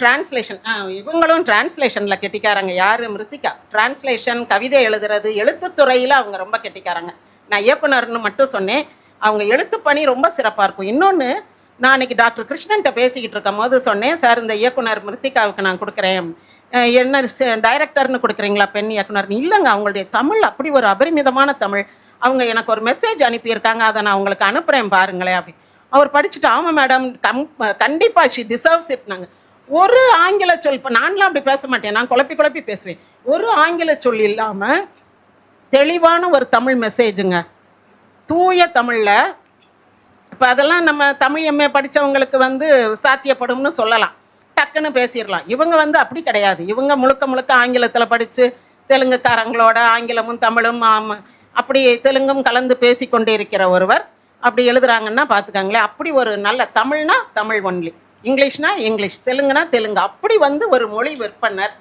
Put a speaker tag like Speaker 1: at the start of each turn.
Speaker 1: Translation இவங்களும் டிரான்ஸ்லேஷனில் கெட்டிக்காரங்க. யார்? Mrithika. Translation, கவிதை எழுதுறது, எழுத்துத்துறையில் அவங்க ரொம்ப கெட்டிக்காரங்க. நான் இயக்குனர்னு மட்டும் சொன்னேன். அவங்க எழுத்து பணி ரொம்ப சிறப்பாக இருக்கும். இன்னொன்று, நான் அன்றைக்கி டாக்டர் கிருஷ்ணன்ட்ட பேசிக்கிட்டு இருக்கும் போது சொன்னேன், சார் இந்த இயக்குனர் மிருத்திகாவுக்கு நான் கொடுக்குறேன், என்ன டைரக்டர்னு கொடுக்குறீங்களா பெண் இயக்குனர்? இல்லைங்க, அவங்களுடைய தமிழ் அப்படி ஒரு அபரிமிதமான தமிழ். அவங்க எனக்கு ஒரு மெசேஜ் அனுப்பியிருக்காங்க, அதை நான் உங்களுக்கு அனுப்புகிறேன் பாருங்களேன் அப்படி. அவர் படிச்சுட்டு, ஆமாம் மேடம், கண்டிப்பாக ஷி டிசர்வ்ஸ் இட். நாங்கள் ஒரு ஆங்கில சொல், இப்போ நான்லாம் அப்படி பேச மாட்டேன், நான் குழப்பி பேசுவேன். ஒரு ஆங்கில சொல் இல்லாமல் தெளிவான ஒரு தமிழ் மெசேஜுங்க, தூய தமிழில். இப்போ அதெல்லாம் நம்ம தமிழ் எம்ஏ படித்தவங்களுக்கு சாத்தியப்படும்னு சொல்லலாம், டக்குன்னு பேசிடலாம். இவங்க அப்படி கிடையாது. இவங்க முழுக்க ஆங்கிலத்தில் படித்து தெலுங்குக்காரங்களோட ஆங்கிலமும் தமிழும் அப்படி தெலுங்கும் கலந்து பேசி கொண்டே இருக்கிற ஒருவர் அப்படி எழுதுறாங்கன்னா பார்த்துக்காங்களேன். அப்படி ஒரு நல்ல தமிழ்னா தமிழ் ஒன்லி, இங்கிலீஷ்னா இங்கிலீஷ், தெலுங்குனா தெலுங்கு, அப்படி ஒரு மொழி விற்பனர்.